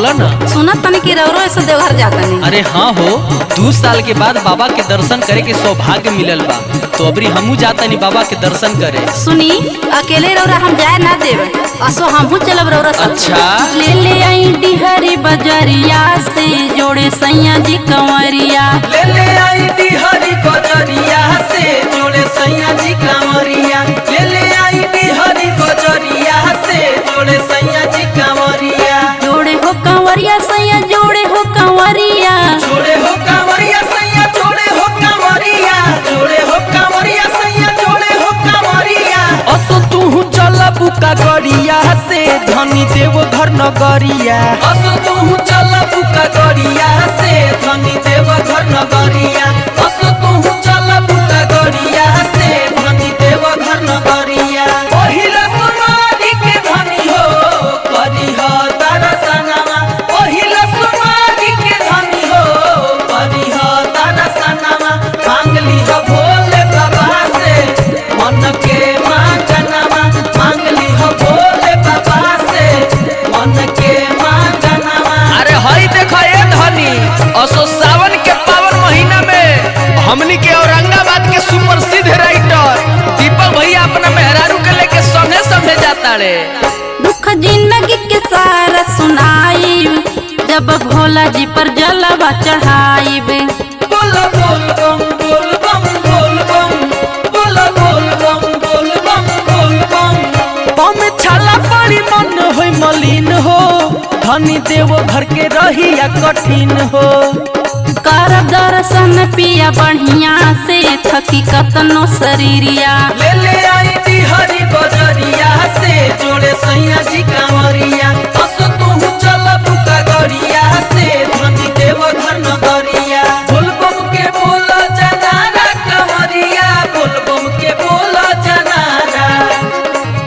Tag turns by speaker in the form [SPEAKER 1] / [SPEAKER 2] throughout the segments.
[SPEAKER 1] बोला ना।
[SPEAKER 2] सुना तनी कि रौरो ऐसे देवघर जाता नहीं।
[SPEAKER 1] अरे हाँ हो, 2 साल के बाद बाबा के दर्शन करे के सौभाग्य मिलल बा, तो अबरी हमू जाता नहीं बाबा के दर्शन करे।
[SPEAKER 2] सुनी अकेले रौरा हम जाए ना देवे, असो हमहू चलब रौरा साथ।
[SPEAKER 1] अच्छा
[SPEAKER 2] ले ले आई डिहरी बजरिया से जोड़े सैया जी कंवरिया।
[SPEAKER 1] ले ले आई डिहरी बजरिया से जोड़े सैया जी कंवरिया। ले ले आई डिहरी बजरिया से जोड़े सैया जी कंवरिया।
[SPEAKER 2] जोड़े हो कंवरिया सैया जोड़े हो कंवरिया।
[SPEAKER 1] जोड़े हो कंवरिया सैया जोड़े हो कंवरिया। जोड़े हो कंवरिया सैया जोड़े हो कंवरिया। असो तू चल बुका गरिया से धनी देव घर नगरिया। असो तू चल बुका गरिया से धनी देव घर नगरिया। असो तू चल बुका गरिया से धनी देव घर नगरिया। पहिला सुमारी के धनी हो करी हो दर्शनमा। पहिला सुमारी के धनी हो करी हो दर्शनमा। मांगली हो भोले बाबा से मन के मांगनमा। मांगली हो भोले बाबा से मन के मांगनमा। अरे हई देखो ए धनी, असो सावन के पावन महीना में हमनी के औरंगाबाद के सुप्रसिद्ध राइटर दीपक भैया अपना मेहरारू के लेके संगे संगे जाता रे।
[SPEAKER 2] दुख जिंदगी के सारा सुनाई जब भोला जी पर जलवा चढ़ाई।
[SPEAKER 1] बोल बोल बम बोल बम बोल बम। बोल बोल बम बोल बम बोल बम। बम छाला पड़ी मन होई मलिन हो, धनी देव घर के रहिया कठिन हो।
[SPEAKER 2] कर दर्शन पिया बढ़िया से थकी कतनो शरीरिया।
[SPEAKER 1] ले ले आई डिहरी बजरिया से जोड़े सैया जी कंवरिया। असो तू चल बुका गरिया से धनी देव घर नगरिया। बोल बम के बोल जनारा कंवरिया। बोल बम के बोल जनारा।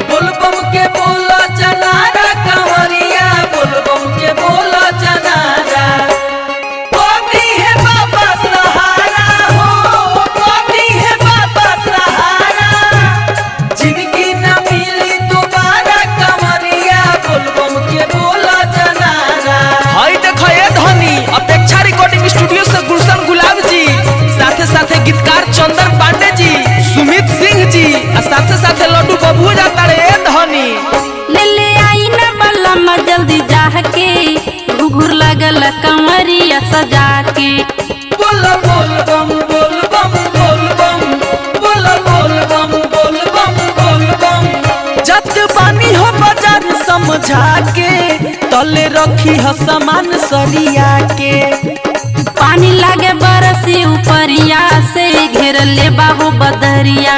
[SPEAKER 1] बोल बम के बोल जनारा कंवरिया। बोल बम के बोल जनारा। कभी है बाबा सहारा हो, कभी है बाबा सहारा। जिंदगी न मिली दोबारा कंवरिया। बोल बम के बोला जनारा। हाय देखो ये धनी अपेक्षा रिकॉर्डिंग स्टूडियो से गुलशन गुलाब जी, साथे साथे गीतकार चंदन पांडे जी, सुमित सिंह जी, और साथे साथे लड्डू बबू जाता रे ए धनी।
[SPEAKER 2] ले ले आई न बलम जल्दी जाके घुघुर लगल कंवरिया सजा के।
[SPEAKER 1] बोल बोल बम बोल बम बोल बम। बोल बोल बम बोल बम बोल बम। जत बानी हो बाजार समझा के, तले रखी हो सामान सरिया के।
[SPEAKER 2] पानी लागे बरसी उपरिया से घेर ले बाहो बदरिया।